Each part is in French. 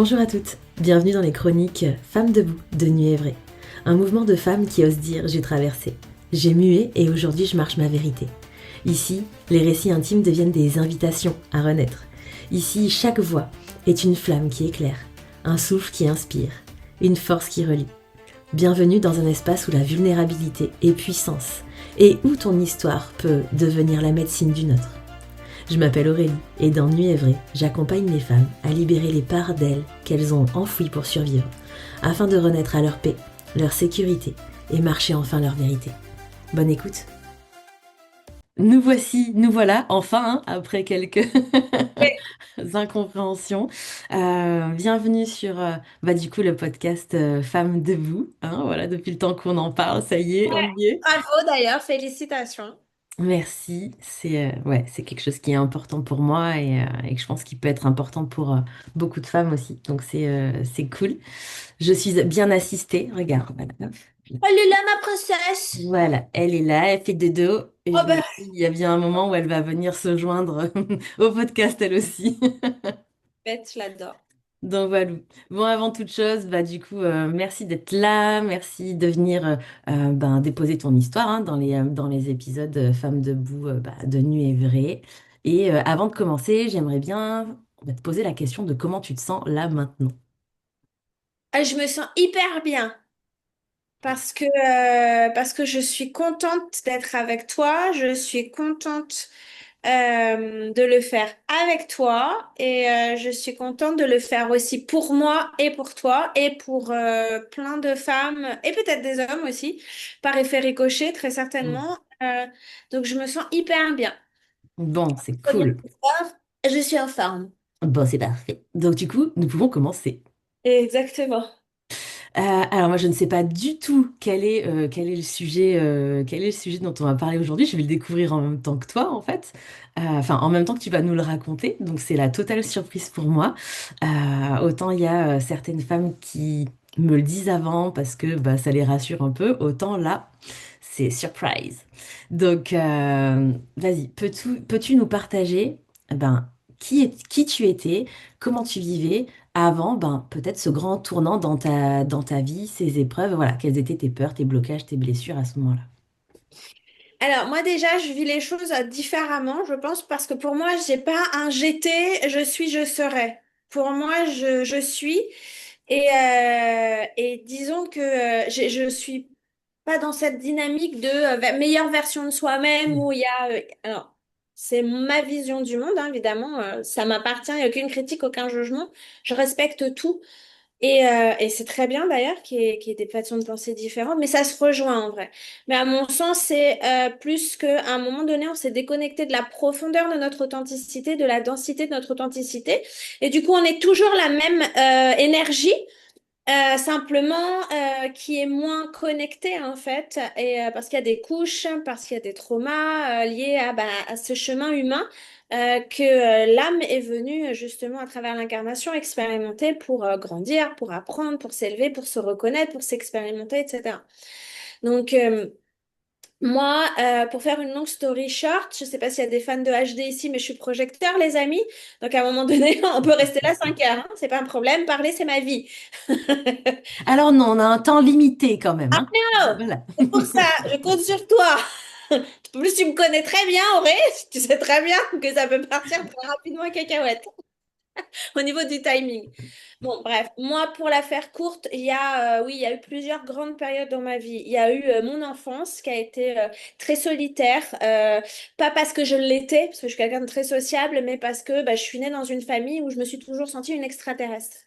Bonjour à toutes, bienvenue dans les chroniques Femmes debout de Nuit Évrée. Un mouvement de femmes qui osent dire j'ai traversé, j'ai mué et aujourd'hui je marche ma vérité. Ici, les récits intimes deviennent des invitations à renaître. Ici, chaque voix est une flamme qui éclaire, un souffle qui inspire, une force qui relie. Bienvenue dans un espace où la vulnérabilité est puissance et où ton histoire peut devenir la médecine d'une autre. Je m'appelle Aurélie et dans Nuit Évrée, j'accompagne les femmes à libérer les parts d'elles qu'elles ont enfouies pour survivre, afin de renaître à leur paix, leur sécurité et marcher enfin leur vérité. Bonne écoute. Nous voilà, enfin, après quelques incompréhensions. Bienvenue sur du coup le podcast Femmes debout. Voilà, depuis le temps qu'on en parle, ça y est, on y est. Bravo d'ailleurs, félicitations. Merci, c'est quelque chose qui est important pour moi et que je pense qu'il peut être important pour beaucoup de femmes aussi. Donc c'est cool. Je suis bien assistée. Regarde, voilà. Elle est là, ma princesse. Voilà, elle est là, elle fait de dos et Oh je me ben, dis, il y a bien un moment où elle va venir se joindre au podcast elle aussi. bête, je l'adore. Donc voilà. Bon, avant toute chose, merci d'être là, merci de venir déposer ton histoire dans les épisodes Femmes debout de Nuit et Vrai. Et avant de commencer, j'aimerais bien te poser la question de comment tu te sens là maintenant. Ah, je me sens hyper bien parce que je suis contente d'être avec toi. Je suis contente de le faire avec toi et je suis contente de le faire aussi pour moi et pour toi et pour plein de femmes et peut-être des hommes aussi, par effet ricochet, très Mm. certainement. Donc je me sens hyper bien. Bon, c'est Faut dire cool. ce soir, je suis en forme. Bon, c'est parfait. Donc du coup, nous pouvons commencer. Exactement. Alors moi je ne sais pas du tout quel est le sujet quel est le sujet dont on va parler aujourd'hui. Je vais le découvrir en même temps que toi en fait. Enfin en même temps que tu vas nous le raconter. Donc c'est la totale surprise pour moi. Autant il y a certaines femmes qui me le disent avant parce que ça les rassure un peu. Autant là c'est surprise. Donc vas-y, peux-tu nous partager qui tu étais, comment tu vivais? Avant, peut-être ce grand tournant dans ta vie, ces épreuves, voilà, quelles étaient tes peurs, tes blocages, tes blessures à ce moment-là? Alors moi déjà, je vis les choses différemment, je pense, parce que pour moi, j'ai pas un j'étais, je suis, je serai. Pour moi, je suis. Et disons que je suis pas dans cette dynamique de meilleure version de soi-même Mm. où il y a... alors, c'est ma vision du monde, hein, évidemment. Ça m'appartient, il n'y a aucune critique, aucun jugement. Je respecte tout. Et c'est très bien d'ailleurs qu'il y ait des façons de penser différentes, mais ça se rejoint en vrai. Mais à mon sens, c'est plus qu'à un moment donné, on s'est déconnecté de la profondeur de notre authenticité, de la densité de notre authenticité. Et du coup, on est toujours la même énergie, simplement qui est moins connectée en fait, et parce qu'il y a des couches, parce qu'il y a des traumas liés à ce chemin humain que l'âme est venue justement à travers l'incarnation expérimenter pour grandir, pour apprendre, pour s'élever, pour se reconnaître, pour s'expérimenter, etc. Donc moi, pour faire une longue story short, je sais pas s'il y a des fans de HD ici, mais je suis projecteur, les amis. Donc à un moment donné, on peut rester là 5 heures, hein, c'est pas un problème. Parler, c'est ma vie. Alors non, on a un temps limité quand même, hein. Oh, Voilà. c'est pour ça, je compte sur toi. En plus, tu me connais très bien, Auré. Tu sais très bien que ça peut partir très rapidement en cacahuète au niveau du timing. Bon, bref, moi, pour la faire courte, oui, il y a eu plusieurs grandes périodes dans ma vie. Il y a eu mon enfance qui a été très solitaire, pas parce que je l'étais, parce que je suis quelqu'un de très sociable, mais parce que je suis née dans une famille où je me suis toujours sentie une extraterrestre.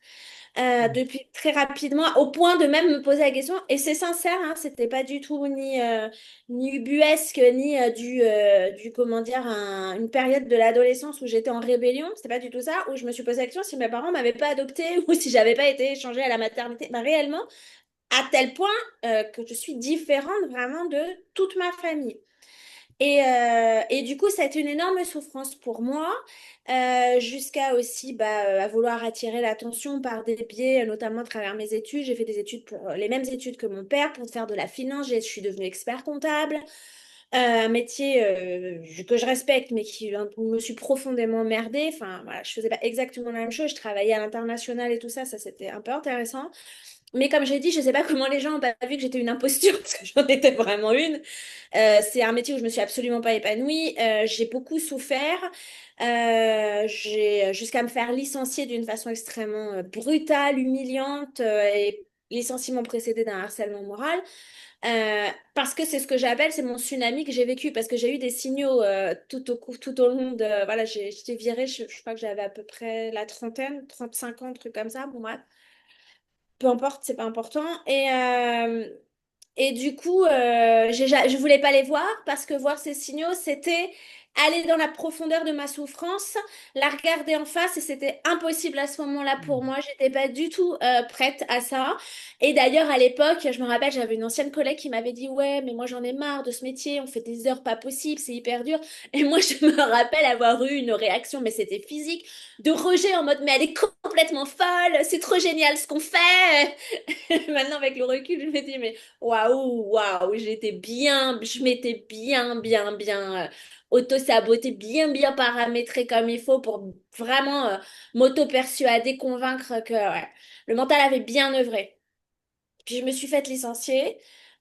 Depuis très rapidement, au point de même me poser la question, et c'est sincère, hein, c'était pas du tout ni ubuesque, ni comment dire, une période de l'adolescence où j'étais en rébellion, c'était pas du tout ça, où je me suis posé la question si mes parents m'avaient pas adoptée ou si j'avais pas été échangée à la maternité. Réellement, à tel point que je suis différente vraiment de toute ma famille. Et du coup, ça a été une énorme souffrance pour moi, jusqu'à aussi à vouloir attirer l'attention par des biais, notamment à travers mes études. J'ai fait des études pour les mêmes études que mon père, pour faire de la finance. Je suis devenue expert comptable. Un métier que je respecte, mais qui me suis profondément emmerdée. Enfin, voilà, je faisais pas exactement la même chose. Je travaillais à l'international et tout ça, ça c'était un peu intéressant. Mais comme j'ai dit, je sais pas comment les gens ont pas vu que j'étais une imposture, parce que j'en étais vraiment une. C'est un métier où je me suis absolument pas épanouie. J'ai beaucoup souffert. J'ai jusqu'à me faire licencier d'une façon extrêmement brutale, humiliante, et licenciement précédé d'un harcèlement moral. Parce que c'est ce que j'appelle, c'est mon tsunami que j'ai vécu, parce que j'ai eu des signaux tout au long de... Voilà, j'étais virée, je crois que j'avais à peu près la trentaine, 35 ans, truc comme ça, bon bref. Peu importe, c'est pas important. Et du coup, je voulais pas les voir parce que voir ces signaux, c'était aller dans la profondeur de ma souffrance, la regarder en face et c'était impossible à ce moment-là pour moi. J'étais pas du tout prête à ça. Et d'ailleurs, à l'époque, je me rappelle, j'avais une ancienne collègue qui m'avait dit, ouais, mais moi j'en ai marre de ce métier, on fait des heures pas possibles, c'est hyper dur. Et moi, je me rappelle avoir eu une réaction, mais c'était physique, de rejet en mode, mais elle est complètement folle, c'est trop génial ce qu'on fait. Maintenant, avec le recul, je me dis, mais waouh, waouh, je m'étais bien auto-sabotée, bien paramétrée comme il faut pour vraiment m'auto-persuader, convaincre que ouais, le mental avait bien œuvré. Puis je me suis faite licencier.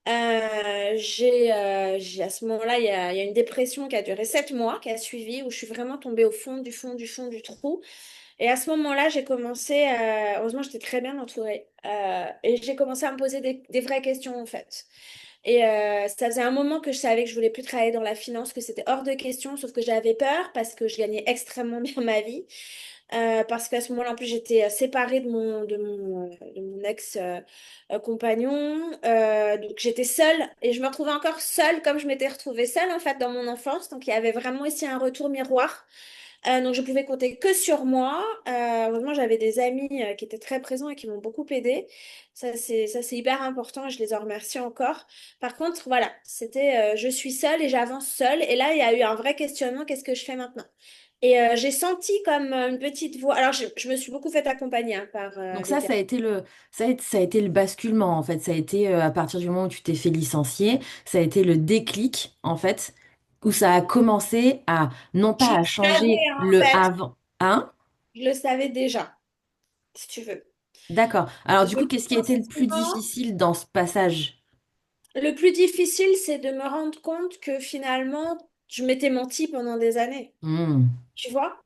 À ce moment-là, il y a une dépression qui a duré 7 mois, qui a suivi, où je suis vraiment tombée au fond du trou. Et à ce moment-là, j'ai commencé, heureusement, j'étais très bien entourée, et j'ai commencé à me poser des vraies questions en fait. Et ça faisait un moment que je savais que je voulais plus travailler dans la finance, que c'était hors de question, sauf que j'avais peur parce que je gagnais extrêmement bien ma vie. Parce qu'à ce moment-là, en plus, j'étais séparée de mon ex-compagnon. Donc, j'étais seule et je me retrouvais encore seule comme je m'étais retrouvée seule en fait dans mon enfance. Donc, il y avait vraiment ici un retour miroir. Donc, je pouvais compter que sur moi. Heureusement, j'avais des amis qui étaient très présents et qui m'ont beaucoup aidée. Ça, c'est hyper important et je les en remercie encore. Par contre, voilà, c'était je suis seule et j'avance seule. Et là, il y a eu un vrai questionnement, qu'est-ce que je fais maintenant? Et j'ai senti comme une petite voix. Alors, je me suis beaucoup fait accompagner hein, par Donc des ça a thérapeutes. été ça a été le basculement en fait. Ça a été à partir du moment où tu t'es fait licencier, ça a été le déclic en fait, où ça a commencé à non Je pas le à changer savais, en le fait. avant. Hein? Je le savais déjà, si tu veux. D'accord. Alors du Le coup, qu'est-ce qui a été le plus licenciement, difficile dans ce passage? le plus difficile, c'est de me rendre compte que finalement, je m'étais menti pendant des années. Hmm. Tu vois?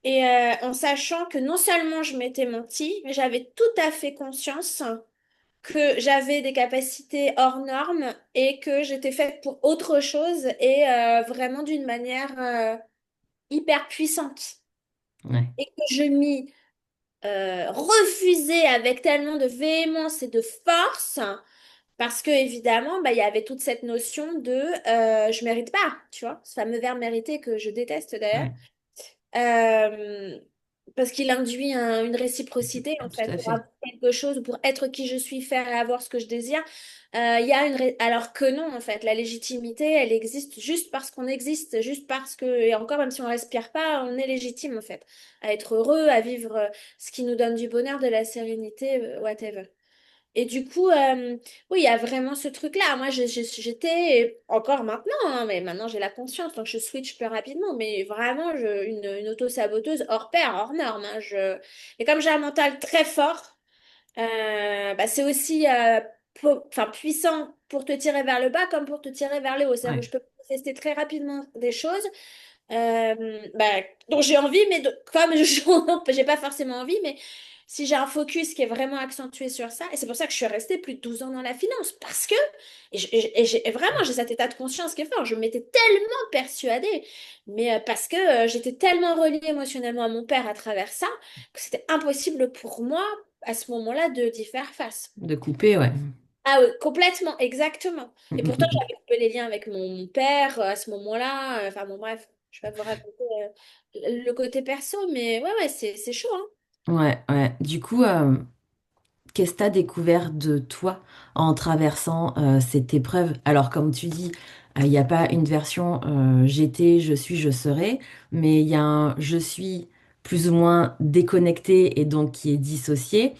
Et en sachant que non seulement je m'étais menti, mais j'avais tout à fait conscience que j'avais des capacités hors normes et que j'étais faite pour autre chose et vraiment d'une manière hyper puissante. Ouais, Et que je m'y refusais avec tellement de véhémence et de force. Parce que évidemment, bah, il y avait toute cette notion de je mérite pas, tu vois, ce fameux verbe mériter que je déteste d'ailleurs. ouais, Euh, Parce qu'il induit une réciprocité, en tout fait, à pour fait. avoir quelque chose, pour être qui je suis, faire et avoir ce que je désire. Il y a Alors que non, en fait, la légitimité, elle existe juste parce qu'on existe, juste parce que, et encore, même si on respire pas, on est légitime, en fait, à être heureux, à vivre ce qui nous donne du bonheur, de la sérénité, whatever. Et du coup, oui, il y a vraiment ce truc-là. Moi, j'étais, et encore maintenant, hein, mais maintenant j'ai la conscience, donc je switch plus rapidement, mais vraiment une auto-saboteuse hors pair, hors norme. Hein, Et comme j'ai un mental très fort, bah, c'est aussi enfin, puissant pour te tirer vers le bas comme pour te tirer vers le haut. C'est-à-dire que Ouais. je peux manifester très rapidement des choses bah, dont j'ai envie, mais comme je j'ai pas forcément envie, mais si j'ai un focus qui est vraiment accentué sur ça, et c'est pour ça que je suis restée plus de 12 ans dans la finance, parce que, et vraiment, j'ai cet état de conscience qui est fort, je m'étais tellement persuadée, mais parce que j'étais tellement reliée émotionnellement à mon père à travers ça, que c'était impossible pour moi, à ce moment-là, de d'y faire face. De couper, ouais. Ah oui, complètement, exactement. Mm, Et mm, pourtant, mm, j'avais coupé les liens avec mon père à ce moment-là. Enfin bon, bref, je vais pas vous raconter le côté perso, mais ouais, c'est chaud, hein. mm. Ouais, ouais. Du coup, qu'est-ce que tu as découvert de toi en traversant cette épreuve? Alors, comme tu dis, il n'y a pas une version j'étais, je suis, je serai, mais il y a un je suis plus ou moins déconnecté et donc qui est dissocié.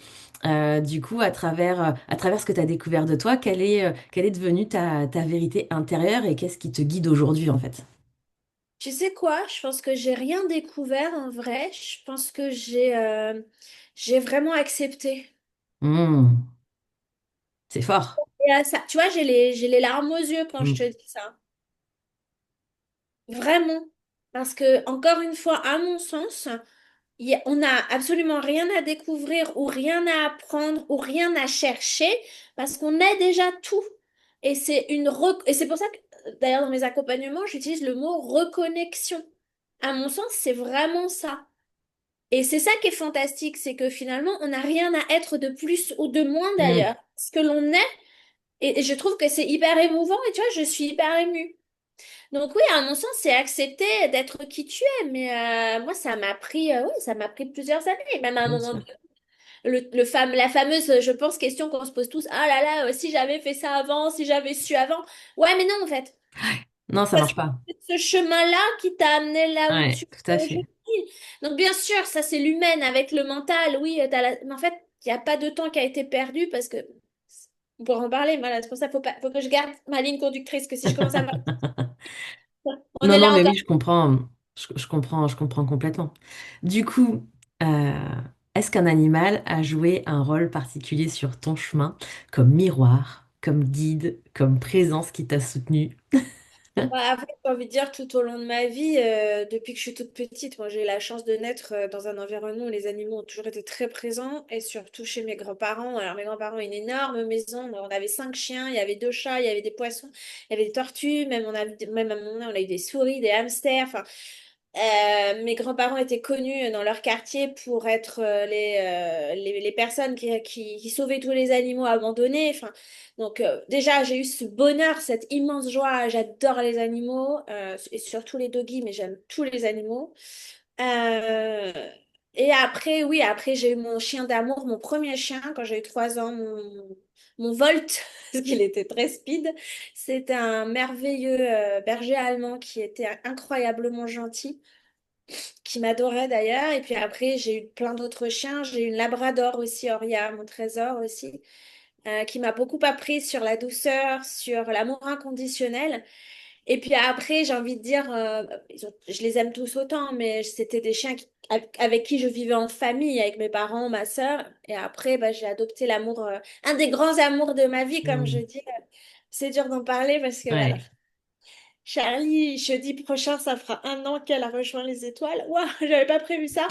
Du coup, à travers ce que tu as découvert de toi, quelle est devenue ta vérité intérieure et qu'est-ce qui te guide aujourd'hui en fait? Tu sais quoi? Je pense que j'ai rien découvert en vrai. Je pense que j'ai vraiment accepté. Hmm, c'est fort. Et ça, tu vois, j'ai les larmes aux yeux quand je te Hmm, dis ça. Vraiment. Parce que, encore une fois, à mon sens, on n'a absolument rien à découvrir ou rien à apprendre ou rien à chercher parce qu'on a déjà tout. Et c'est pour ça que, d'ailleurs, dans mes accompagnements, j'utilise le mot reconnexion. À mon sens, c'est vraiment ça. Et c'est ça qui est fantastique, c'est que finalement, on n'a rien à être de plus ou de moins hmm, d'ailleurs. Ce que l'on est, et je trouve que c'est hyper émouvant, et tu vois, je suis hyper émue. Donc oui, à mon sens, c'est accepter d'être qui tu es, mais moi, ça m'a pris, oui, ça m'a pris plusieurs années, même à un bien moment sûr. donné. La fameuse, je pense, question qu'on se pose tous, ah là là, si j'avais fait ça avant, si j'avais su avant. Ouais, mais non, en fait. Non, ça Parce marche que pas. c'est ce chemin-là qui t'a amené là où tu Ouais, tout es à aujourd'hui. fait. Donc bien sûr, ça c'est l'humaine avec le mental, oui, mais en fait, il n'y a pas de temps qui a été perdu parce que on pourra en parler, voilà, c'est pour ça faut que je garde ma ligne conductrice, que si je commence à parler, on Non, est non, là mais encore. oui, je comprends. Je comprends complètement. Du coup, est-ce qu'un animal a joué un rôle particulier sur ton chemin, comme miroir, comme guide, comme présence qui t'a soutenu? Bah, après, j'ai envie de dire, tout au long de ma vie, depuis que je suis toute petite, moi j'ai eu la chance de naître dans un environnement où les animaux ont toujours été très présents, et surtout chez mes grands-parents. Alors mes grands-parents ont une énorme maison, on avait 5 chiens, il y avait 2 chats, il y avait des poissons, il y avait des tortues, même à un moment donné, on a eu des souris, des hamsters, enfin, mes grands-parents étaient connus dans leur quartier pour être les personnes qui sauvaient tous les animaux abandonnés. Enfin, donc déjà, j'ai eu ce bonheur, cette immense joie. J'adore les animaux, et surtout les doggies, mais j'aime tous les animaux. Euh, et après, oui, après j'ai eu mon chien d'amour, mon premier chien quand j'ai eu 3 ans, mon Volt, parce qu'il était très speed. C'était un merveilleux berger allemand qui était incroyablement gentil, qui m'adorait d'ailleurs. Et puis après, j'ai eu plein d'autres chiens. J'ai eu une Labrador aussi, Oria, mon trésor aussi, qui m'a beaucoup appris sur la douceur, sur l'amour inconditionnel. Et puis après, j'ai envie de dire, je les aime tous autant, mais c'était des chiens avec qui je vivais en famille, avec mes parents, ma sœur. Et après, bah, j'ai adopté l'amour, un des grands amours de ma vie, comme je Hmm, dis. C'est dur d'en parler parce que voilà. ouais, Charlie, jeudi prochain, ça fera 1 an qu'elle a rejoint les étoiles. Waouh, j'avais pas prévu ça.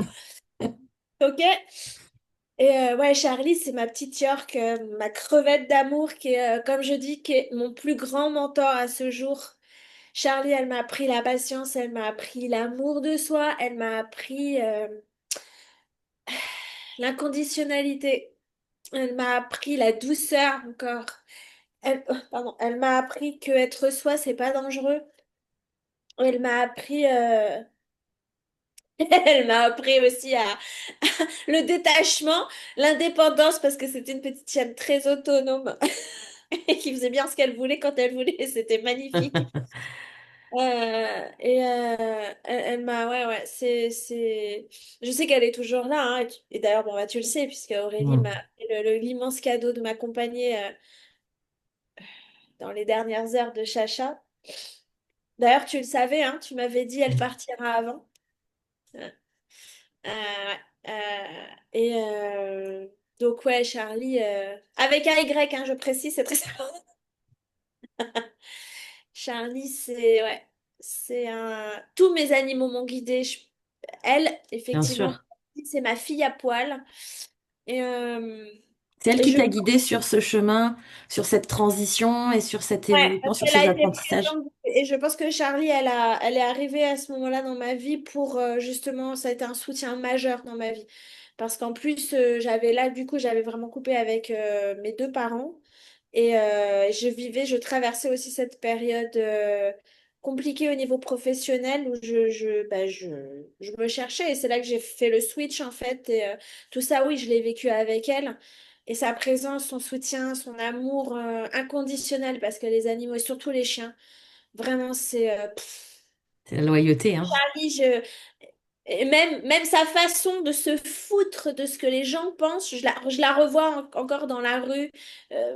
Ok. Et ouais, Charlie, c'est ma petite York, ma crevette d'amour, qui est, comme je dis, qui est mon plus grand mentor à ce jour. Charlie, elle m'a appris la patience, elle m'a appris l'amour de soi, elle m'a appris l'inconditionnalité, elle m'a appris la douceur encore. Pardon, elle m'a appris que être soi, c'est pas dangereux. Elle m'a appris, elle m'a appris aussi à le détachement, l'indépendance, parce que c'était une petite chienne très autonome et qui faisait bien ce qu'elle voulait quand elle voulait. C'était magnifique. Elle m'a, ouais, ouais, je sais qu'elle est toujours là, hein, et d'ailleurs, bon, bah, tu le sais, puisque Aurélie hmm, m'a fait l'immense cadeau de m'accompagner dans les dernières heures de Chacha. D'ailleurs, tu le savais, hein, tu m'avais dit, elle partira avant. Euh, ouais, donc, ouais, Charlie, avec un Y, hein, je précise, c'est très important. Charlie, ouais, tous mes animaux m'ont guidée. Elle, bien effectivement, sûr. c'est ma fille à poil. Et, euh, C'est elle et qui je t'a guidé sur ce chemin, sur cette transition et sur cette Ouais, évolution, parce sur qu'elle ces a été apprentissages. présente et je pense que Charlie, elle est arrivée à ce moment-là dans ma vie pour justement, ça a été un soutien majeur dans ma vie. Parce qu'en plus, du coup, j'avais vraiment coupé avec mes 2 parents et je traversais aussi cette période compliquée au niveau professionnel où je me cherchais et c'est là que j'ai fait le switch en fait. Et tout ça, oui, je l'ai vécu avec elle. Et sa présence, son soutien, son amour inconditionnel, parce que les animaux, et surtout les chiens, vraiment, c'est... C'est la loyauté, hein. Charlie, Et même sa façon de se foutre de ce que les gens pensent, je la revois encore dans la rue,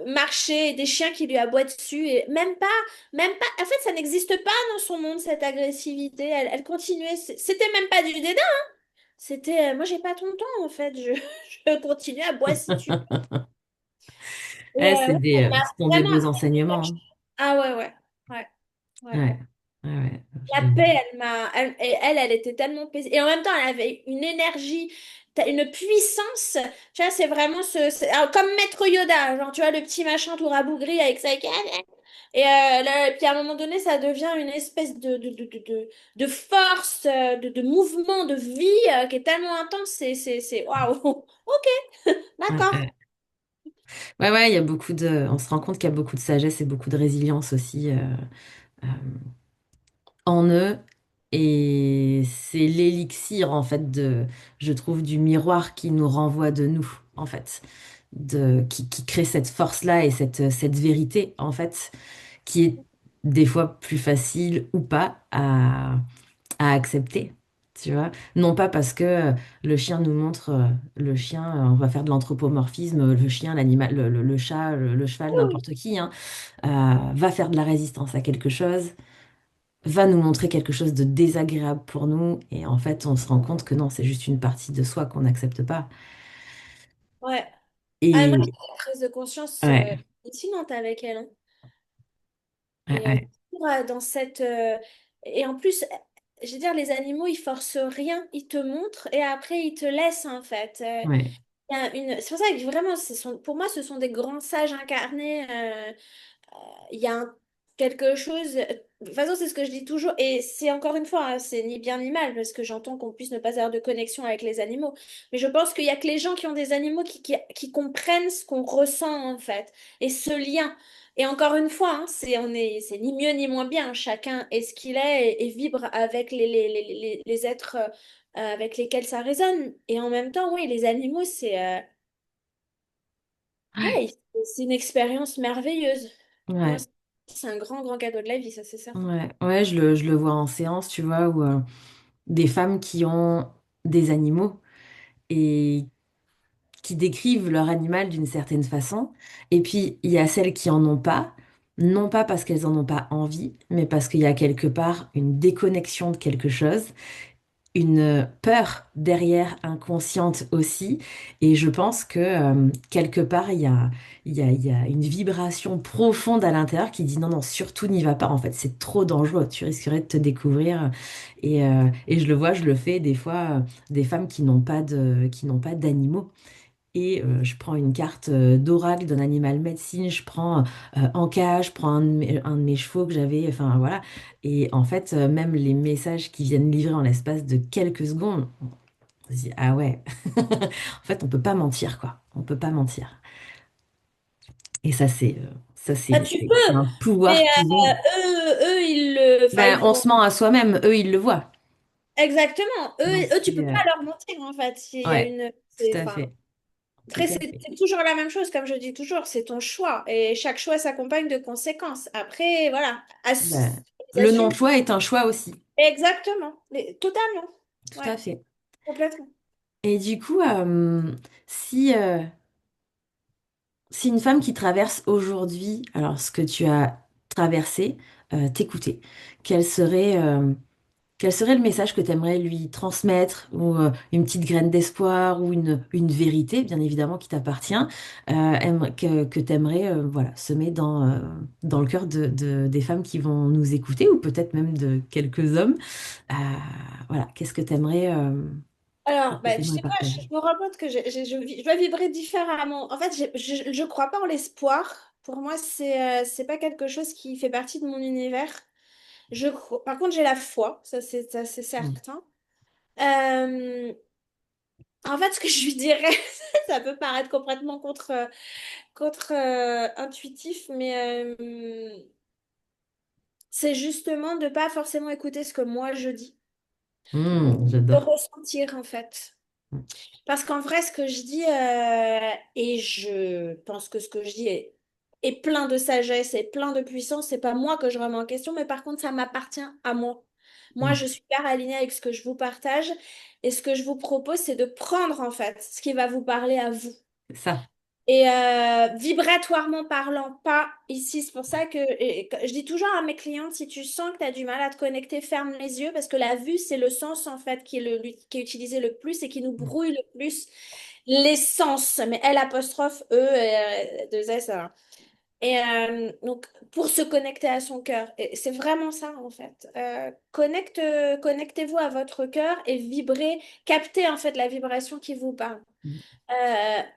marcher, et des chiens qui lui aboient dessus, et en fait, ça n'existe pas dans son monde, cette agressivité. Elle continuait, c'était même pas du dédain, c'était, moi, j'ai pas ton temps, en fait, je continue à aboyer si tu veux. Et Ouais, c'est ouais, elle m'a ce sont des vraiment. beaux enseignements. Ah ouais, ouais, ouais, Hein. ouais. Ouais, ouais, ouais. La paix, elle était tellement paisible. Et en même temps, elle avait une énergie, une puissance. Tu vois, c'est vraiment alors, comme Maître Yoda, genre, tu vois, le petit machin tout rabougri avec sa canne. Et puis à un moment donné, ça devient une espèce de force, de mouvement, de vie qui est tellement intense. Waouh! Ok, Ouais, d'accord. ouais. Ouais, ouais, il y a beaucoup on se rend compte qu'il y a beaucoup de sagesse et beaucoup de résilience aussi euh, en eux. Et c'est l'élixir, en fait, je trouve, du miroir qui nous renvoie de nous, en fait. Qui crée cette force-là et cette vérité, en fait, qui est des fois plus facile ou pas à accepter. Tu vois, non pas parce que le chien nous montre, le chien, on va faire de l'anthropomorphisme, le chien, l'animal, le chat, le cheval, n'importe qui, hein, va faire de la résistance à quelque chose, va nous montrer quelque chose de désagréable pour nous, et en fait, on se rend compte que non, c'est juste une partie de soi qu'on n'accepte pas. Ouais. Ah, moi, j'ai Et une prise de conscience ouais, hallucinante avec elle, hein. ouais, Et ouais, toujours, dans cette. Et en plus, je veux dire, les animaux, ils forcent rien. Ils te montrent et après, ils te laissent, en fait. ouais, C'est pour ça que vraiment, pour moi, ce sont des grands sages incarnés. Il y a quelque chose. De toute façon, c'est ce que je dis toujours. Et c'est encore une fois, hein, c'est ni bien ni mal, parce que j'entends qu'on puisse ne pas avoir de connexion avec les animaux. Mais je pense qu'il y a que les gens qui ont des animaux qui comprennent ce qu'on ressent, en fait. Et ce lien. Et encore une fois, hein, c'est ni mieux ni moins bien. Chacun est ce qu'il est et vibre avec les êtres avec lesquels ça résonne. Et en même temps, oui, les animaux, ouais, c'est une expérience merveilleuse. Moi, ouais, c'est un grand, grand cadeau de la vie, ça c'est certain. ouais, ouais, je le vois en séance, tu vois, où des femmes qui ont des animaux et qui décrivent leur animal d'une certaine façon. Et puis, il y a celles qui en ont pas, non pas parce qu'elles en ont pas envie, mais parce qu'il y a quelque part une déconnexion de quelque chose, une peur derrière inconsciente aussi. Et je pense que quelque part, il y a une vibration profonde à l'intérieur qui dit non, non, surtout n'y va pas. En fait, c'est trop dangereux. Tu risquerais de te découvrir. Et je le vois, je le fais des fois, des femmes qui n'ont pas d'animaux. Et je prends une carte d'oracle d'un animal médecine, je prends Anka, je prends un de mes chevaux que j'avais, enfin voilà. Et en fait, même les messages qui viennent livrer en l'espace de quelques secondes, on se dit, ah ouais, en fait, on peut pas mentir, quoi. On peut pas mentir. Et Ah, tu c'est peux, un mais pouvoir qu'ils ont. enfin, Ben, ils on vont. se ment à soi-même, eux, ils le voient. Exactement. Donc, Tu peux pas leur mentir, en fait. Il y a ouais, une. tout à Enfin, fait, tout après, à c'est fait. c'est toujours la même chose, comme je dis toujours, c'est ton choix. Et chaque choix s'accompagne de conséquences. Après, voilà, Ben, le assume. non-choix est un choix aussi, Exactement. Totalement. tout Ouais, à fait. complètement. Et du coup, si, si une femme qui traverse aujourd'hui, alors ce que tu as traversé, t'écoutait, quel serait le message que tu aimerais lui transmettre, ou une petite graine d'espoir, ou une vérité, bien évidemment, qui t'appartient, que tu aimerais voilà, semer dans le cœur des femmes qui vont nous écouter, ou peut-être même de quelques hommes. Euh, voilà, Alors, qu'est-ce que bah, tu tu aimerais sais quoi, partager? je me rends compte que je dois vibrer différemment. En fait, je crois pas en l'espoir. Pour moi, c'est pas quelque chose qui fait partie de mon univers. Par contre, j'ai la foi, ça, c'est Mm. certain. Euh, En fait, ce que je lui dirais, ça peut paraître complètement intuitif, mais c'est justement de pas forcément écouter ce que moi je dis, de J'adore. ressentir en fait. Parce qu'en vrai, ce que je dis, et je pense que ce que je dis est plein de sagesse et plein de puissance, c'est pas moi que je remets en question, mais par contre, ça m'appartient à moi. Moi, Mm. je suis hyper alignée avec ce que je vous partage et ce que je vous propose, c'est de prendre en fait ce qui va vous parler à vous. C'est ça. Et vibratoirement parlant, pas ici. C'est pour ça que je dis toujours à mes clientes, si tu sens que tu as du mal à te connecter, ferme les yeux parce que la vue, c'est le sens en fait qui est utilisé le plus et qui nous brouille le plus les sens. Mais L apostrophe E, deux S. Hein. Et donc, pour se connecter à son cœur, et c'est vraiment ça en fait. Connectez-vous à votre cœur et vibrez, captez en fait la vibration qui vous parle. Mm.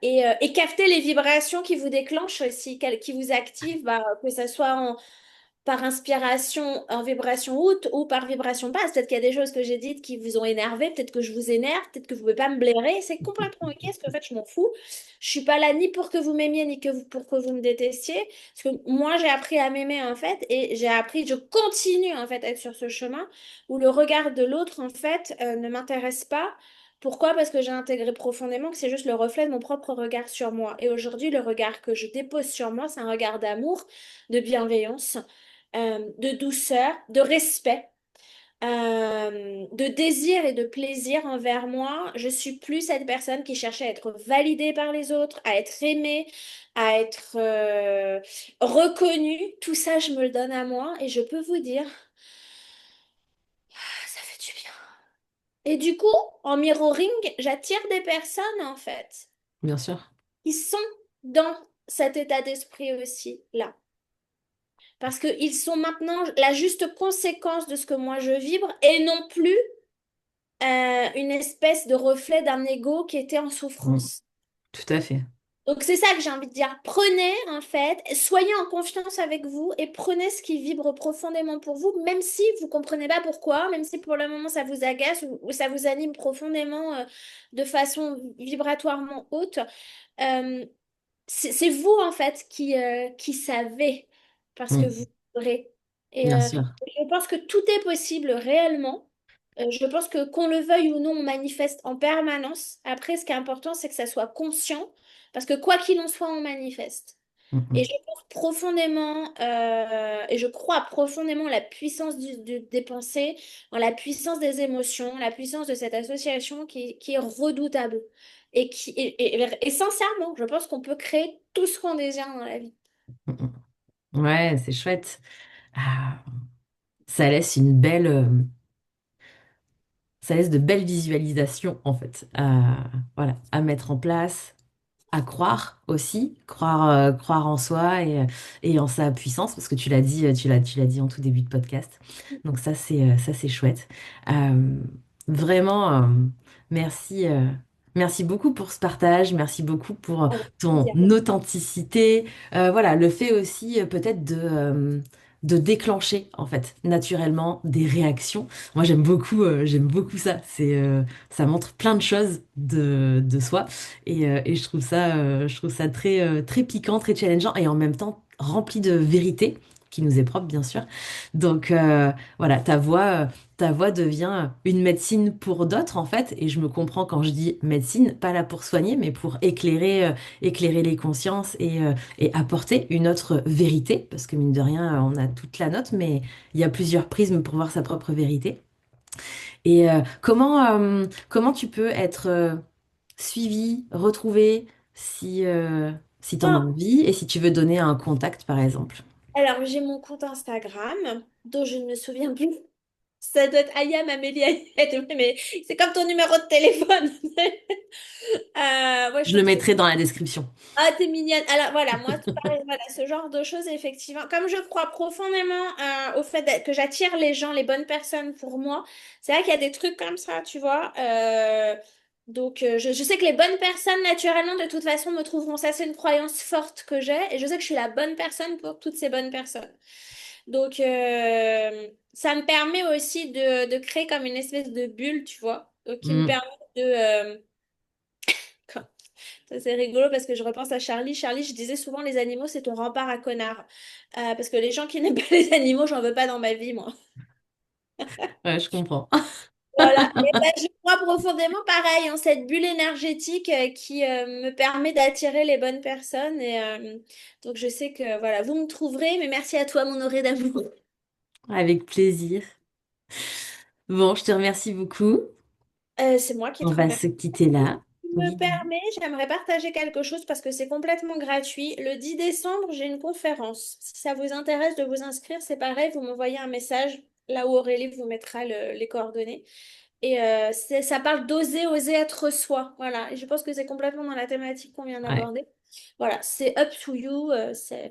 Et capter les vibrations qui vous déclenchent aussi, qui vous activent, bah, que ce soit par inspiration en vibration haute ou par vibration basse. Peut-être qu'il y a des choses que j'ai dites qui vous ont énervé, peut-être que je vous énerve, peut-être que vous ne pouvez pas me blairer. C'est complètement ok, parce qu'en fait, je m'en fous. Je suis pas là ni pour que vous m'aimiez, ni pour que vous me détestiez. Parce que moi, j'ai appris à m'aimer, en fait, et je continue, en fait, à être sur ce chemin où le regard de l'autre, en fait, ne m'intéresse pas. Pourquoi? Parce que j'ai intégré profondément que c'est juste le reflet de mon propre regard sur moi. Et aujourd'hui, le regard que je dépose sur moi, c'est un regard d'amour, de bienveillance, de douceur, de respect, de désir et de plaisir envers moi. Je suis plus cette personne qui cherchait à être validée par les autres, à être aimée, à être reconnue. Tout ça, je me le donne à moi et je peux vous dire, ça fait du bien. Et du coup, en mirroring, j'attire des personnes, en fait, Bien sûr. qui sont dans cet état d'esprit aussi, là. Parce qu'ils sont maintenant la juste conséquence de ce que moi je vibre et non plus une espèce de reflet d'un ego qui était en Mm. souffrance. Tout à fait. Donc c'est ça que j'ai envie de dire. Prenez en fait, soyez en confiance avec vous et prenez ce qui vibre profondément pour vous, même si vous comprenez pas pourquoi, même si pour le moment ça vous agace ou ça vous anime profondément de façon vibratoirement haute. Euh, c'est vous en fait qui savez parce que Mm. vous vibrez. Et Bien sûr. je pense que tout est possible réellement. Je pense que qu'on le veuille ou non, on manifeste en permanence. Après, ce qui est important, c'est que ça soit conscient, parce que quoi qu'il en soit, on manifeste. Mm, Et mm. je pense profondément, et je crois profondément en la puissance des pensées, en la puissance des émotions, la puissance de cette association qui est redoutable. Et sincèrement, je pense qu'on peut créer tout ce qu'on désire dans la vie. Mm, mm. Ouais, c'est chouette. Ah, ça laisse une belle, ça laisse de belles visualisations en fait, voilà, à mettre en place, à croire aussi, croire en soi et en sa puissance, parce que tu l'as dit, tu l'as dit en tout début de podcast. Donc ça c'est chouette. Euh, Vraiment, merci, merci beaucoup pour ce partage, merci beaucoup pour Avec ton plaisir. authenticité. Voilà, le fait aussi peut-être de déclencher en fait naturellement des réactions. Moi j'aime beaucoup ça. Ça montre plein de choses de soi. Et je trouve ça très, très piquant, très challengeant et en même temps rempli de vérité, qui nous est propre, bien sûr. Donc voilà, ta voix devient une médecine pour d'autres, en fait. Et je me comprends quand je dis médecine, pas là pour soigner, mais pour éclairer, éclairer les consciences et apporter une autre vérité. Parce que mine de rien, on a toute la note, mais il y a plusieurs prismes pour voir sa propre vérité. Et comment tu peux être suivi, retrouvé, si tu en as Oh, envie et si tu veux donner un contact, par exemple. alors, j'ai mon compte Instagram, dont je ne me souviens plus. Ça doit être Ayam Amélie Ayed, mais c'est comme ton numéro de téléphone. Ouais, je Je te le trouve. mettrai dans la description. Ah, t'es mignonne. Alors voilà, moi, c'est pareil, voilà, ce genre de choses, effectivement. Comme je crois profondément au fait que j'attire les gens, les bonnes personnes pour moi, c'est vrai qu'il y a des trucs comme ça, tu vois. Donc, je sais que les bonnes personnes, naturellement, de toute façon, me trouveront. Ça, c'est une croyance forte que j'ai. Et je sais que je suis la bonne personne pour toutes ces bonnes personnes. Donc, ça me permet aussi de créer comme une espèce de bulle, tu vois, qui me Mm. permet de... ça, c'est rigolo parce que je repense à Charlie. Charlie, je disais souvent, les animaux, c'est ton rempart à connard. Parce que les gens qui n'aiment pas les animaux, j'en veux pas dans ma vie, moi. Ouais, je comprends. Voilà. Et ben, je crois profondément pareil en cette bulle énergétique qui me permet d'attirer les bonnes personnes. Et donc, je sais que voilà, vous me trouverez. Mais merci à toi, mon orée d'amour. Avec plaisir. Bon, je te remercie beaucoup. C'est moi qui On te va remercie. se quitter là. Tu me Oui, dis. permets, j'aimerais partager quelque chose parce que c'est complètement gratuit. Le 10 décembre, j'ai une conférence. Si ça vous intéresse de vous inscrire, c'est pareil, vous m'envoyez un message là où Aurélie vous mettra les coordonnées. Et ça parle d'oser, oser être soi. Voilà. Et je pense que c'est complètement dans la thématique qu'on vient Ouais. d'aborder. Voilà, c'est up to you.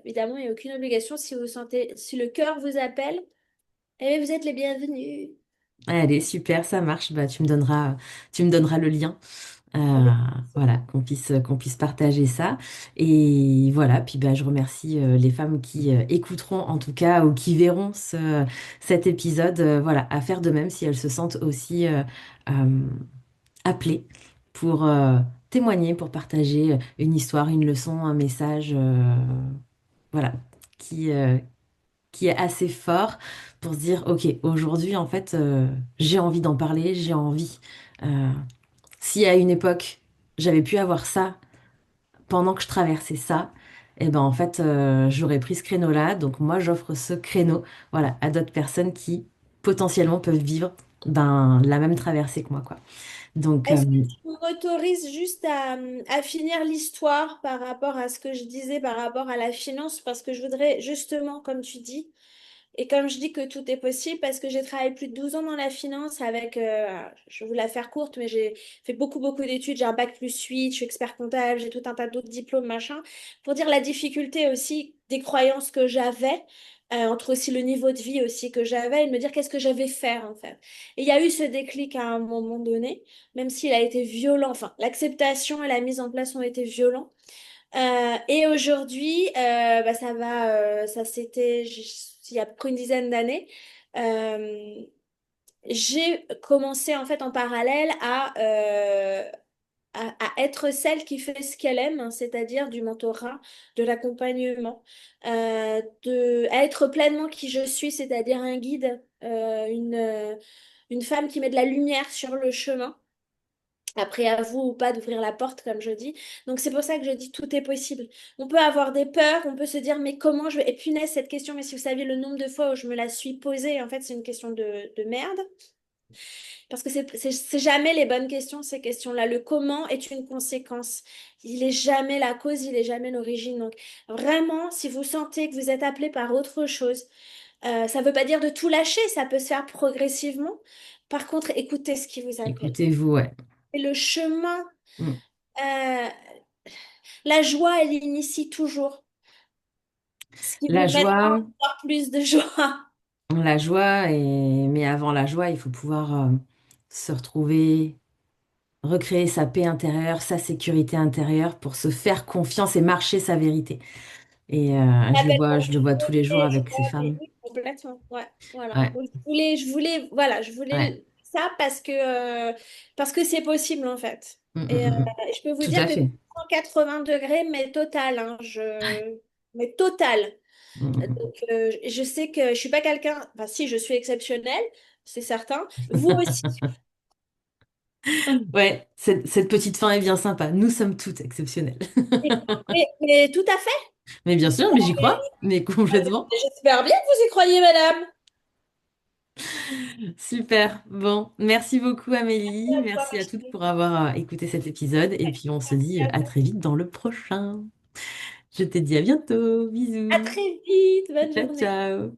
Évidemment, il n'y a aucune obligation. Si vous sentez, si le cœur vous appelle, eh bien, vous êtes les bienvenus. Allez, super, ça marche. Bah, tu me donneras le lien. Euh, Avec- voilà, qu'on puisse partager ça. Et voilà, puis bah, je remercie les femmes qui écouteront en tout cas ou qui verront cet épisode, voilà, à faire de même si elles se sentent aussi euh, appelées pour témoigner, pour partager une histoire, une leçon, un message, voilà, qui, euh, qui est assez fort pour se dire, OK, aujourd'hui, en fait, j'ai envie d'en parler, j'ai envie. euh, Si à une époque, j'avais pu avoir ça pendant que je traversais ça, et ben en fait, j'aurais pris ce créneau-là. Donc moi, j'offre ce créneau, voilà, à d'autres personnes qui potentiellement peuvent vivre ben la même traversée que moi, quoi. Donc Est-ce que tu m'autorises juste à finir l'histoire par rapport à ce que je disais par rapport à la finance? Parce que je voudrais justement, comme tu dis, et comme je dis que tout est possible, parce que j'ai travaillé plus de 12 ans dans la finance avec, je vais vous la faire courte, mais j'ai fait beaucoup, beaucoup d'études. J'ai un bac plus 8, je suis expert comptable, j'ai tout un tas d'autres diplômes, machin. Pour dire la difficulté aussi des croyances que j'avais, entre aussi le niveau de vie aussi que j'avais, et de me dire qu'est-ce que j'avais faire en fait. Et il y a eu ce déclic à un moment donné, même s'il a été violent, enfin, l'acceptation et la mise en place ont été violents. Et aujourd'hui, bah, ça c'était il y a à peu près une dizaine d'années. Euh, j'ai commencé en fait en parallèle à être celle qui fait ce qu'elle aime, hein, c'est-à-dire du mentorat, de l'accompagnement, à être pleinement qui je suis, c'est-à-dire un guide, une femme qui met de la lumière sur le chemin. Après, à vous ou pas d'ouvrir la porte, comme je dis. Donc, c'est pour ça que je dis tout est possible. On peut avoir des peurs, on peut se dire, mais comment je vais... Et punaise, cette question, mais si vous saviez le nombre de fois où je me la suis posée, en fait, c'est une question de merde. Parce que c'est jamais les bonnes questions, ces questions-là. Le comment est une conséquence. Il est jamais la cause, il est jamais l'origine. Donc, vraiment, si vous sentez que vous êtes appelé par autre chose, ça ne veut pas dire de tout lâcher, ça peut se faire progressivement. Par contre, écoutez ce qui vous appelle. écoutez-vous, ouais. Et le chemin. Mm. Euh, la joie, elle initie toujours. Ce qui vous La mènera joie, encore plus de joie. la joie, mais avant la joie, il faut pouvoir se retrouver, recréer sa paix intérieure, sa sécurité intérieure pour se faire confiance et marcher sa vérité. Et Complètement. je le vois tous les jours Je avec ces l'avais femmes. vu complètement. Ouais, voilà. Ouais, Donc, voilà, je ouais, voulais ça parce que c'est possible en fait. mm, mm, Et mm, mm. je peux vous Tout dire à que fait. 180 degrés, mais total, hein, mais total. Mm, mm, mm. Donc, je sais que je suis pas quelqu'un, enfin si, je suis exceptionnelle, c'est certain. Vous aussi. Ouais, cette petite fin est bien sympa. Nous sommes toutes exceptionnelles. Mais tout à fait. Mais bien sûr, mais j'y crois, mais complètement. J'espère bien que vous y croyez, madame. Super. Bon, merci beaucoup Amélie. Merci à toutes pour avoir écouté cet épisode. Et puis on se dit à très vite dans le prochain. Je te dis à bientôt. À Bisous. très vite, bonne Ciao, journée. ciao.